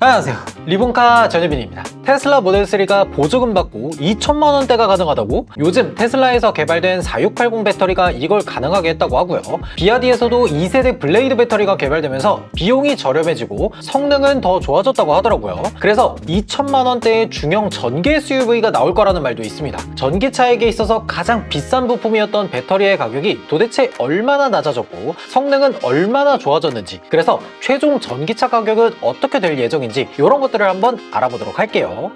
안녕하세요, 리본카 전유빈입니다. 테슬라 모델 3가 보조금 받고 2천만 원대가 가능하다고? 요즘 테슬라에서 개발된 4680 배터리가 이걸 가능하게 했다고 하고요. 비아디에서도 2세대 블레이드 배터리가 개발되면서 비용이 저렴해지고 성능은 더 좋아졌다고 하더라고요. 그래서 2천만 원대의 중형 전기 SUV가 나올 거라는 말도 있습니다. 전기차에게 있어서 가장 비싼 부품이었던 배터리의 가격이 도대체 얼마나 낮아졌고 성능은 얼마나 좋아졌는지, 그래서 최종 전기차 가격은 어떻게 될 예정인지 이런 것들을 한번 알아보도록 할게요.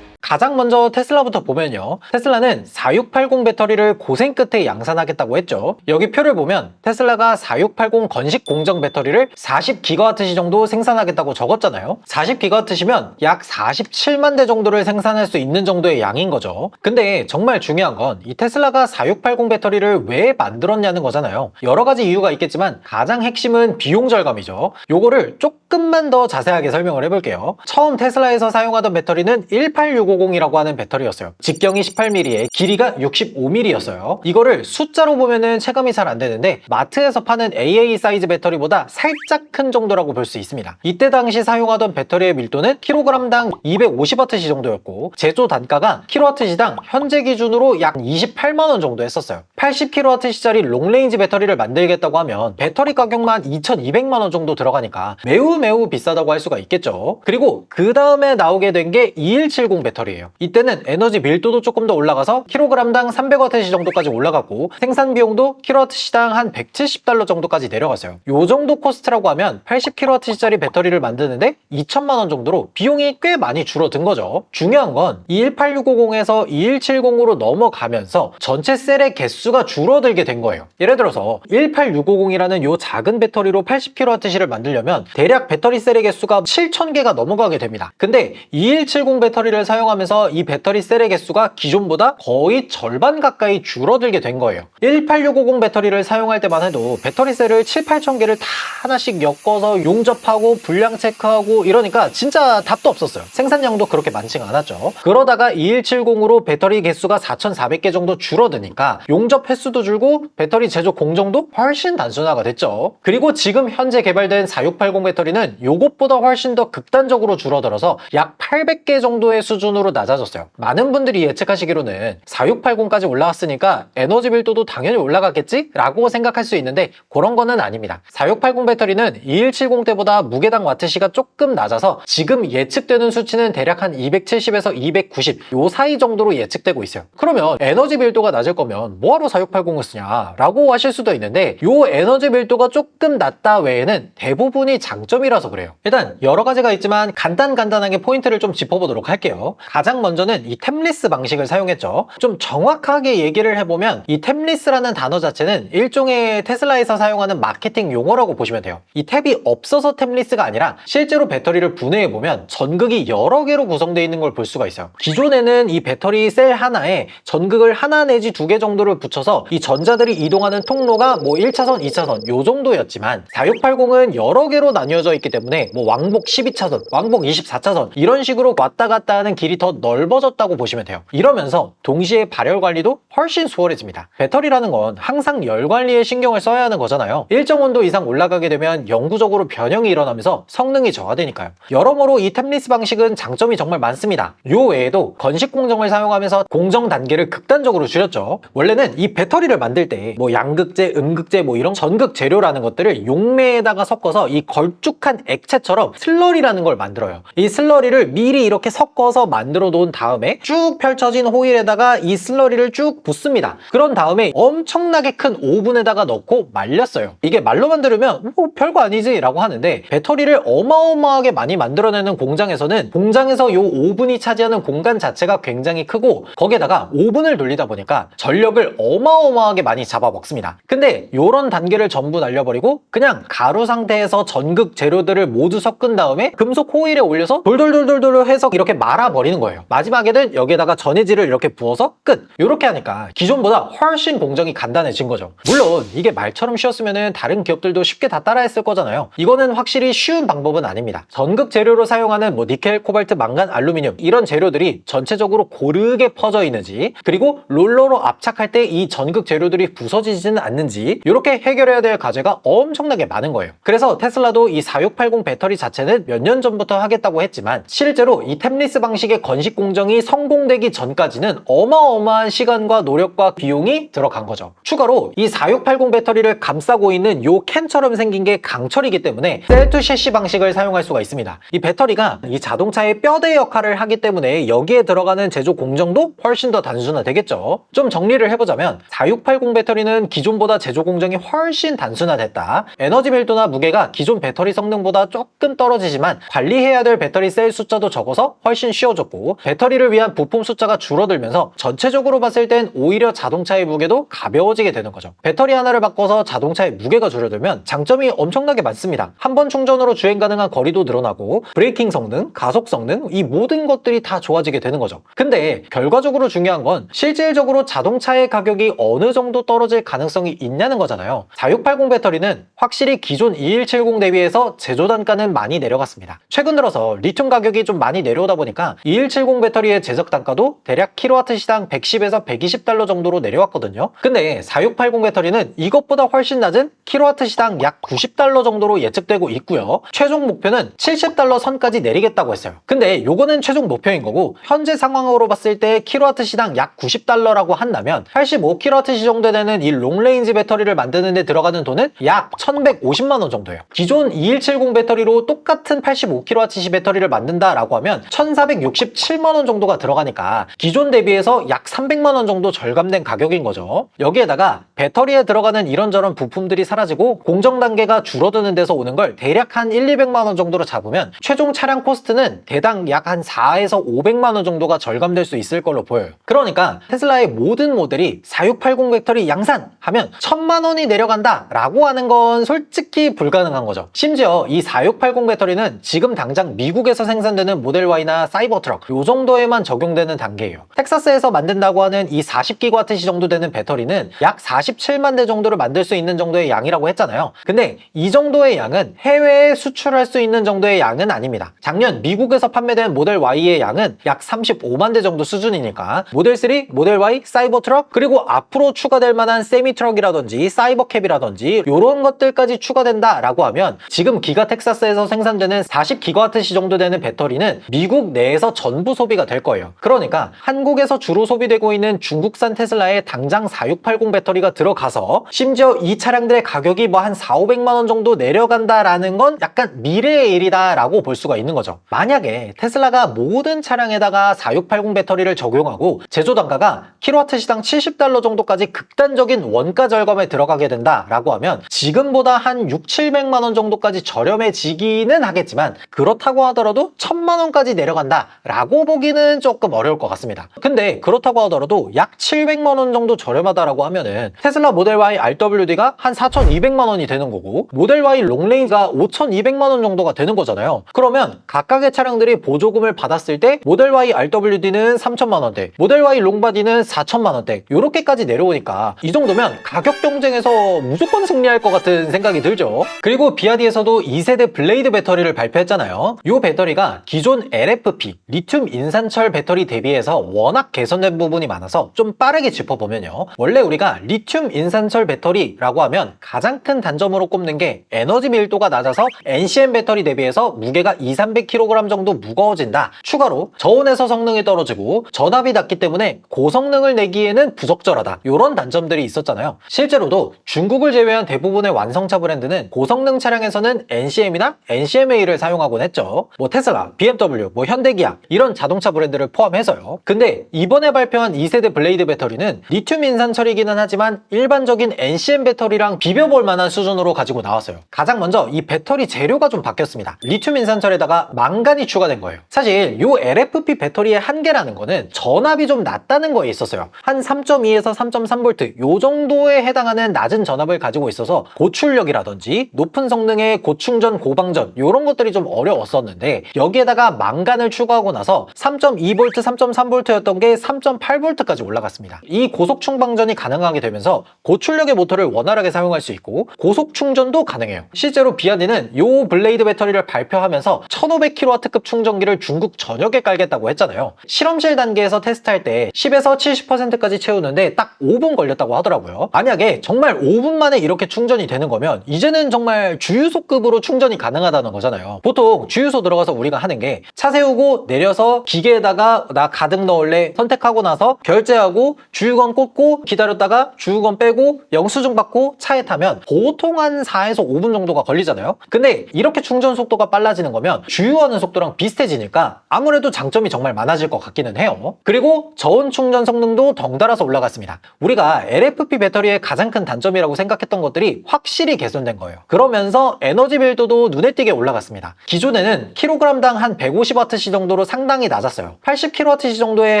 가장 먼저 테슬라부터 보면요, 테슬라는 4680 배터리를 고생 끝에 양산하겠다고 했죠. 여기 표를 보면 테슬라가 4680 건식 공정 배터리를 40GWh 정도 생산하겠다고 적었잖아요. 40GWh면 약 47만 대 정도를 생산할 수 있는 정도의 양인 거죠. 근데 정말 중요한 건 이 테슬라가 4680 배터리를 왜 만들었냐는 거잖아요. 여러 가지 이유가 있겠지만 가장 핵심은 비용 절감이죠. 요거를 조금만 더 자세하게 설명을 해볼게요. 처음 테슬라에서 사용하던 배터리는 18650이라고 하는 배터리였어요. 직경이 18mm에 길이가 65mm였어요. 이거를 숫자로 보면은 체감이 잘 안 되는데 마트에서 파는 AA 사이즈 배터리보다 살짝 큰 정도라고 볼 수 있습니다. 이때 당시 사용하던 배터리의 밀도는 kg당 250Wh 정도였고 제조 단가가 kWh당 현재 기준으로 약 28만 원 정도 했었어요. 80kWh짜리 롱레인지 배터리를 만들겠다고 하면 배터리 가격만 2,200만 원 정도 들어가니까 매우 비싸다고 할 수가 있겠죠. 그리고 그 다음에 나오게 된 게 2170 배터리예요. 이때는 에너지 밀도도 조금 더 올라가서 kg당 300Wh 정도까지 올라갔고 생산 비용도 kWh당 한 170달러 정도까지 내려갔어요. 요 정도 코스트라고 하면 80kWh짜리 배터리를 만드는데 2천만 원 정도로 비용이 꽤 많이 줄어든 거죠. 중요한 건 21860에서 2170으로 넘어가면서 전체 셀의 개수가 줄어들게 된 거예요. 예를 들어서 18650이라는 요 작은 배터리로 80kWh를 만들려면 대략 배터리 셀의 개수가 7000개가 넘어가게 됩니다. 근데 2170 배터리를 사용하면서 이 배터리 셀의 개수가 기존보다 거의 절반 가까이 줄어들게 된 거예요. 18650 배터리를 사용할 때만 해도 배터리 셀을 7-8천 개를 다 하나씩 엮어서 용접하고 불량 체크하고 이러니까 진짜 답도 없었어요. 생산량도 그렇게 많지가 않았죠. 그러다가 2170으로 배터리 개수가 4400개 정도 줄어드니까 용접 횟수도 줄고 배터리 제조 공정도 훨씬 단순화가 됐죠. 그리고 지금 현재 개발된 4680 배터리는 요것보다 훨씬 더 극단적으로 줄어들어서 약 800개 정도의 수준으로 낮아졌어요. 많은 분들이 예측하시기로는 4680까지 올라왔으니까 에너지 밀도도 당연히 올라갔겠지? 라고 생각할 수 있는데 그런 거는 아닙니다. 4680 배터리는 2170 때보다 무게당 와트시가 조금 낮아서 지금 예측되는 수치는 대략 한 270에서 290 요 사이 정도로 예측되고 있어요. 그러면 에너지 밀도가 낮을 거면 뭐하러 4680을 쓰냐? 라고 하실 수도 있는데 요 에너지 밀도가 조금 낮다 외에는 대부분이 장점이라서 그래요. 일단 여러 가지가 있지만 간단하게 포인트를 좀 짚어보도록 할게요. 가장 먼저는 이 템리스 방식을 사용했죠. 좀 정확하게 얘기를 해보면 이 템리스라는 단어 자체는 일종의 테슬라에서 사용하는 마케팅 용어라고 보시면 돼요. 이 탭이 없어서 템리스가 아니라 실제로 배터리를 분해해보면 전극이 여러 개로 구성되어 있는 걸 볼 수가 있어요. 기존에는 이 배터리 셀 하나에 전극을 하나 내지 2개 정도를 붙여서 이 전자들이 이동하는 통로가 뭐 1차선, 2차선 요 정도였지만 4680은 여러 개로 나뉘어져 있기 때문에 뭐 왕복 12차선, 왕복 24차선 이런 식으로 왔다 갔다 하는 길이 더 넓어졌다고 보시면 돼요. 이러면서 동시에 발열 관리도 훨씬 수월해집니다. 배터리라는 건 항상 열 관리에 신경을 써야 하는 거잖아요. 일정 온도 이상 올라가게 되면 영구적으로 변형이 일어나면서 성능이 저하되니까요. 여러모로 이 템리스 방식은 장점이 정말 많습니다. 요 외에도 건식 공정을 사용하면서 공정 단계를 극단적으로 줄였죠. 원래는 이 배터리를 만들 때 뭐 양극재, 음극재 뭐 이런 전극 재료라는 것들을 용매에다가 섞어서 이 걸쭉한 액체처럼 슬러리라는 걸 만들어요. 이 슬러리를 미리 이렇게 섞어서 만들어 놓은 다음에 쭉 펼쳐진 호일에다가 이 슬러리를 쭉 붓습니다. 그런 다음에 엄청나게 큰 오븐에다가 넣고 말렸어요. 이게 말로만 들으면 뭐 별거 아니지 라고 하는데 배터리를 어마어마하게 많이 만들어내는 공장에서는 공장에서 요 오븐이 차지하는 공간 자체가 굉장히 크고 거기에다가 오븐을 돌리다 보니까 전력을 어마어마하게 많이 잡아먹습니다. 근데 요런 단계를 전부 날려버리고 그냥 가루 상태에서 전극 재료들을 모두 섞은 다음에 금속 호일에 올려서 돌돌돌돌돌 해서 이렇게 말아버리는 거예요. 마지막에는 여기에다가 전해질을 이렇게 부어서 끝! 이렇게 하니까 기존보다 훨씬 공정이 간단해진 거죠. 물론 이게 말처럼 쉬웠으면 다른 기업들도 쉽게 다 따라했을 거잖아요. 이거는 확실히 쉬운 방법은 아닙니다. 전극 재료로 사용하는 뭐 니켈, 코발트, 망간, 알루미늄 이런 재료들이 전체적으로 고르게 퍼져 있는지, 그리고 롤러로 압착할 때 이 이 전극 재료들이 부서지지는 않는지 이렇게 해결해야 될 과제가 엄청나게 많은 거예요. 그래서 테슬라도 이 4680 배터리 자체는 몇 년 전부터 하겠다고 했지만 실제로 이 템리스 방식의 건식 공정이 성공되기 전까지는 어마어마한 시간과 노력과 비용이 들어간 거죠. 추가로 이 4680 배터리를 감싸고 있는 요 캔처럼 생긴 게 강철이기 때문에 셀투 셰시 방식을 사용할 수가 있습니다. 이 배터리가 이 자동차의 뼈대 역할을 하기 때문에 여기에 들어가는 제조 공정도 훨씬 더 단순화되겠죠. 좀 정리를 해보자면 4680 배터리는 기존보다 제조 공정이 훨씬 단순화됐다. 에너지 밀도나 무게가 기존 배터리 성능보다 조금 떨어지지만 관리해야 될 배터리 셀 숫자도 적어서 훨씬 쉬워졌고 배터리를 위한 부품 숫자가 줄어들면서 전체적으로 봤을 땐 오히려 자동차의 무게도 가벼워지게 되는 거죠. 배터리 하나를 바꿔서 자동차의 무게가 줄어들면 장점이 엄청나게 많습니다. 한 번 충전으로 주행 가능한 거리도 늘어나고 브레이킹 성능, 가속 성능 이 모든 것들이 다 좋아지게 되는 거죠. 근데 결과적으로 중요한 건 실질적으로 자동차의 가격이 어느 정도 떨어질 가능성이 있냐는 거잖아요. 4680 배터리는 확실히 기존 2170 대비해서 제조 단가는 많이 내려갔습니다. 최근 들어서 리튬 가격이 좀 많이 내려오다 보니까 2170 배터리의 제작 단가도 대략 킬로와트 시당 110에서 120달러 정도로 내려왔거든요. 근데 4680 배터리는 이것보다 훨씬 낮은 킬로와트 시당 약 90달러 정도로 예측되고 있고요. 최종 목표는 70달러 선까지 내리겠다고 했어요. 근데 요거는 최종 목표인 거고 현재 상황으로 봤을 때 킬로와트 시당 약 90달러라고 한다면 85kWh 정도 되는 이 롱레인지 배터리를 만드는 데 들어가는 돈은 약 1150만 원 정도예요. 기존 2170 배터리로 똑같은 85kWh 배터리를 만든다라고 하면 1467만 원 정도가 들어가니까 기존 대비해서 약 300만 원 정도 절감된 가격인 거죠. 여기에다가 배터리에 들어가는 이런저런 부품들이 사라지고 공정 단계가 줄어드는 데서 오는 걸 대략 한 1-200만 원 정도로 잡으면 최종 차량 코스트는 대당 약 한 4에서 500만 원 정도가 절감될 수 있을 걸로 보여요. 그러니까 테슬라의 모든 모델이 4680 배터리 양산하면 1000만 원이 내려간다 라고 하는 건 솔직히 불가능한 거죠. 심지어 이 4680 배터리는 지금 당장 미국에서 생산되는 모델 Y나 사이버 트럭 요 정도에만 적용되는 단계예요. 텍사스에서 만든다고 하는 이 40GWh 정도 되는 배터리는 약 47만 대 정도를 만들 수 있는 정도의 양이라고 했잖아요. 근데 이 정도의 양은 해외에 수출할 수 있는 정도의 양은 아닙니다. 작년 미국에서 판매된 모델 Y의 양은 약 35만 대 정도 수준이니까 모델 3, 모델 Y, 사이버 트럭 그리고 앞으로 추가될 만한 세미 트럭이라든지 사이버 캡이라든지 이런 것들까지 추가된다라고 하면 지금 기가 텍사스에서 생산되는 40GWh 정도 되는 배터리는 미국 내에서 전부 소비가 될 거예요. 그러니까 한국에서 주로 소비되고 있는 중국산 테슬라에 당장 4680 배터리가 들어가서 심지어 이 차량들의 가격이 뭐 한 4-500만 원 정도 내려간다라는 건 약간 미래의 일이다라고 볼 수가 있는 거죠. 만약에 테슬라가 모든 차량에다가 4680 배터리를 적용하고 제조 단가가 킬로와트 시당 70달러 정도까지 극단적인 원가 절감에 들어가게 된다라고 하면 지금보다 한 6-700만 원 정도까지 저렴해지기는 하겠지만 그렇다고 하더라도 1000만 원까지 내려간다라고 보기는 조금 어려울 것 같습니다. 근데 그렇다고 하더라도 약 700만 원 정도 저렴하다라고 하면은 테슬라 모델 Y RWD가 한 4200만 원이 되는 거고 모델 Y 롱레인지가 5200만 원 정도가 되는 거잖아요. 그러면 각각의 차량들이 보조금을 받았을 때 모델 Y RWD는 3000만 원대, 모델 Y 롱바디는 4000만 원대 이렇게까지 내려오니까 이 정도면 가격 경쟁에서 무조건 승리할 것 같은 생각이 들죠. 그리고 비아디에서도 2세대 블레이드 배터리를 발표했잖아요. 이 배터리가 기존 LFP, 리튬 인산철 배터리 대비해서 워낙 개선된 부분이 많아서 좀 빠르게 짚어보면요. 원래 우리가 리튬 인산철 배터리라고 하면 가장 큰 단점으로 꼽는 게 에너지 밀도가 낮아서 NCM 배터리 대비해서 무게가 200-300kg 정도 무거워진다. 추가로 저온에서 성능이 떨어지고 전압이 낮기 때문에 고성능을 내기에는 부적절하다. 이런 단점들이 있었잖아요. 실제로도 중국을 제외한 대부분의 완성차 브랜드는 고성능 차량에서는 NCM이나 NCMA를 사용하곤 했죠. 뭐 테슬라, BMW, 뭐 현대기아 이런 자동차 브랜드를 포함해서요. 근데 이번에 발표한 2세대 블레이드 배터리는 리튬 인산철이기는 하지만 일반적인 NCM 배터리랑 비벼볼 만한 수준으로 가지고 나왔어요. 가장 먼저 이 배터리 재료가 좀 바뀌었습니다. 리튬 인산철에다가 망간이 추가된 거예요. 사실 이 LFP 배터리의 한계라는 거는 전압이 좀 낮다는 거에 있었어요. 한 3.2에서 3.3V 요 정도에 해당하는 낮은 전압을 가지고 있어서 고출력이라든지 높은 성능의 고충전, 고방전 이런 것들이 좀 어려웠었는데 여기에다가 망간을 추가하고 나서 3.2V, 3.3V였던 게 3.8V까지 올라갔습니다. 이 고속 충방전이 가능하게 되면서 고출력의 모터를 원활하게 사용할 수 있고 고속 충전도 가능해요. 실제로 비아디는 이 블레이드 배터리를 발표하면서 1500kW급 충전기를 중국 전역에 깔겠다고 했잖아요. 실험실 단계에서 테스트할 때 10에서 70%까지 채우는데 되는데 딱 5분 걸렸다고 하더라고요. 만약에 정말 5분 만에 이렇게 충전이 되는 거면 이제는 정말 주유소급으로 충전이 가능하다는 거잖아요. 보통 주유소 들어가서 우리가 하는 게 차 세우고 내려서 기계에다가 나 가득 넣을래 선택하고 나서 결제하고 주유건 꽂고 기다렸다가 주유건 빼고 영수증 받고 차에 타면 보통 한 4에서 5분 정도가 걸리잖아요. 근데 이렇게 충전 속도가 빨라지는 거면 주유하는 속도랑 비슷해지니까 아무래도 장점이 정말 많아질 것 같기는 해요. 그리고 저온 충전 성능도 덩달아서 올라갔습니다. 우리가 LFP 배터리의 가장 큰 단점이라고 생각했던 것들이 확실히 개선된 거예요. 그러면서 에너지 밀도도 눈에 띄게 올라갔습니다. 기존에는 킬로그램당 한 150Wh 정도로 상당히 낮았어요. 80kWh 정도에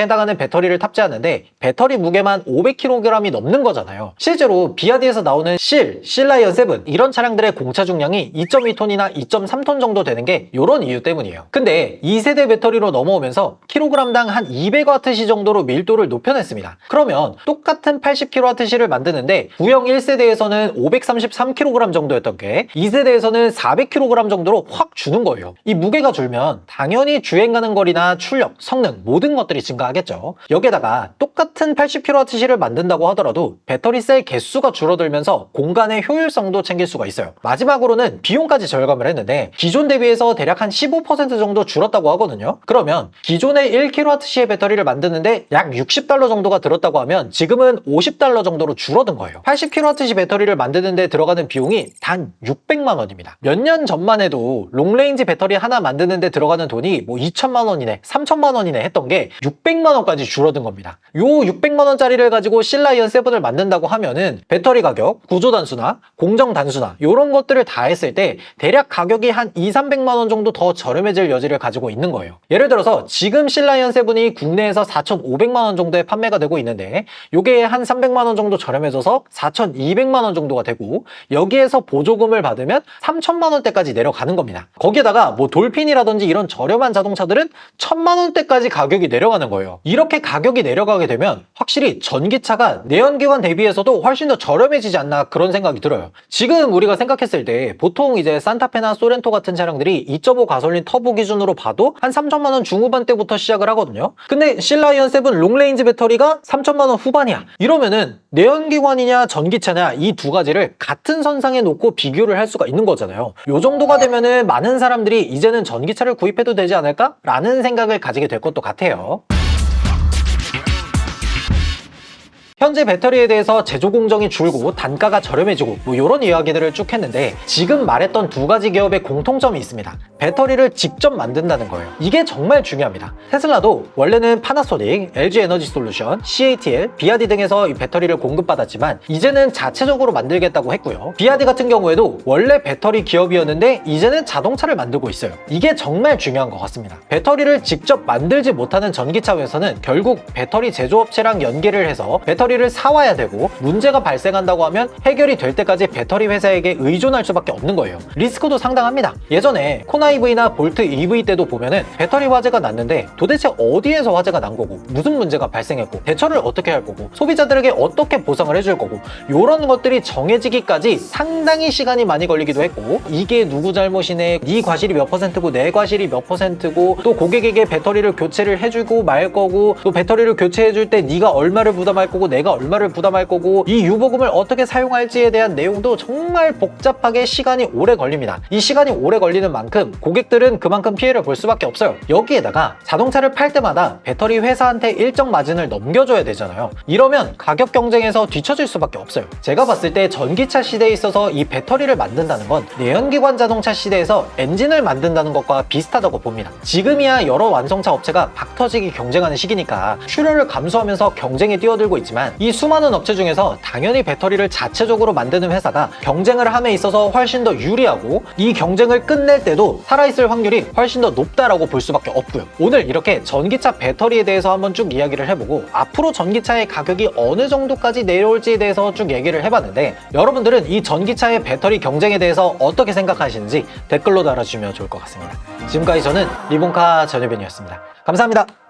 해당하는 배터리를 탑재하는데 배터리 무게만 500kg이 넘는 거잖아요. 실제로 비아디에서 나오는 실라이언 7 이런 차량들의 공차 중량이 2.2톤이나 2.3톤 정도 되는 게 이런 이유 때문이에요. 근데 2세대 배터리로 넘어오면서 킬로그램당 한 200Wh 정도로 밀도를 높여냈습니다. 그러면 똑같은 80kWh를 만드는데 구형 1세대에서는 533kg 정도였던 게 2세대에서는 400kg 정도로 확 주는 거예요. 이 무게가 줄면 당연히 주행 가는 거리나 출력, 성능 모든 것들이 증가하겠죠. 여기에다가 똑같은 80kWh를 만든다고 하더라도 배터리 셀 개수가 줄어들면서 공간의 효율성도 챙길 수가 있어요. 마지막으로는 비용까지 절감을 했는데 기존 대비해서 대략 한 15% 정도 줄었다고 하거든요. 그러면 기존의 1kWh의 배터리를 만드는데 약 $60 정도가 들었다고 하면 지금은 $50 정도로 줄어든 거예요. 80kWh 배터리를 만드는데 들어가는 비용이 단 600만 원입니다. 몇 년 전만 해도 롱레인지 배터리 하나 만드는데 들어가는 돈이 뭐 2천만 원이네 3천만 원이네 했던 게 600만 원까지 줄어든 겁니다. 요 600만 원짜리를 가지고 실라이언 7을 만든다고 하면은 배터리 가격, 구조 단수나 공정 단수나 이런 것들을 다 했을 때 대략 가격이 한 200~300만 원 정도 더 저렴해질 여지를 가지고 있는 거예요. 예를 들어서 지금 실라이언 7이 국내에서 4,500만 원 정도에 판매가 되고 있는데 요게 한 300만 원 정도 저렴해져서 4,200만 원 정도가 되고 여기에서 보조금을 받으면 3천만 원대까지 내려가는 겁니다. 거기에다가 뭐 돌핀이라든지 이런 저렴한 자동차들은 1,000만 원대까지 가격이 내려가는 거예요. 이렇게 가격이 내려가게 되면 확실히 전기차가 내연기관 대비해서도 훨씬 더 저렴해지지 않나 그런 생각이 들어요. 지금 우리가 생각했을 때 보통 이제 산타페나 소렌토 같은 차량들이 2.5 가솔린 터보 기준으로 봐도 한 3천만 원 중후반대부터 시작을 하거든요. 근데 실라이언 7 롱레인지 배터리가 3천만 원 후반이야. 이러면은 내연기관이냐 전기차냐 이 두 가지를 같은 선상에 놓고 비교를 할 수가 있는 거잖아요. 요 정도가 되면은 많은 사람들이 이제는 전기차를 구입해도 되지 않을까? 라는 생각을 가지게 될 것도 같아요. 현재 배터리에 대해서 제조 공정이 줄고 단가가 저렴해지고 뭐 이런 이야기들을 쭉 했는데 지금 말했던 두 가지 기업의 공통점이 있습니다. 배터리를 직접 만든다는 거예요. 이게 정말 중요합니다. 테슬라도 원래는 파나소닉, LG 에너지 솔루션, CATL, 비아디 등에서 이 배터리를 공급받았지만 이제는 자체적으로 만들겠다고 했고요. 비아디 같은 경우에도 원래 배터리 기업이었는데 이제는 자동차를 만들고 있어요. 이게 정말 중요한 것 같습니다. 배터리를 직접 만들지 못하는 전기차 회사는 결국 배터리 제조업체랑 연계를 해서 배터리를 사와야 되고 문제가 발생한다고 하면 해결이 될 때까지 배터리 회사에게 의존할 수밖에 없는 거예요. 리스크도 상당합니다. 예전에 코나이브나 볼트 EV 때도 보면은 배터리 화재가 났는데 도대체 어디에서 화재가 난 거고 무슨 문제가 발생했고 대처를 어떻게 할 거고 소비자들에게 어떻게 보상을 해줄 거고 이런 것들이 정해지기까지 상당히 시간이 많이 걸리기도 했고 이게 누구 잘못이네 네 과실이 몇 %고 내 과실이 몇 %고 또 고객에게 배터리를 교체를 해주고 말 거고 또 배터리를 교체해줄 때 네가 얼마를 부담할 거고 내가 얼마를 부담할 거고 이 유보금을 어떻게 사용할지에 대한 내용도 정말 복잡하게 시간이 오래 걸립니다. 이 시간이 오래 걸리는 만큼 고객들은 그만큼 피해를 볼 수밖에 없어요. 여기에다가 자동차를 팔 때마다 배터리 회사한테 일정 마진을 넘겨줘야 되잖아요. 이러면 가격 경쟁에서 뒤처질 수밖에 없어요. 제가 봤을 때 전기차 시대에 있어서 이 배터리를 만든다는 건 내연기관 자동차 시대에서 엔진을 만든다는 것과 비슷하다고 봅니다. 지금이야 여러 완성차 업체가 박터지게 경쟁하는 시기니까 출혈을 감수하면서 경쟁에 뛰어들고 있지만 이 수많은 업체 중에서 당연히 배터리를 자체적으로 만드는 회사가 경쟁을 함에 있어서 훨씬 더 유리하고 이 경쟁을 끝낼 때도 살아있을 확률이 훨씬 더 높다라고 볼 수밖에 없고요. 오늘 이렇게 전기차 배터리에 대해서 한번 쭉 이야기를 해보고 앞으로 전기차의 가격이 어느 정도까지 내려올지에 대해서 쭉 얘기를 해봤는데 여러분들은 이 전기차의 배터리 경쟁에 대해서 어떻게 생각하시는지 댓글로 달아주시면 좋을 것 같습니다. 지금까지 저는 리본카 전효빈이었습니다. 감사합니다.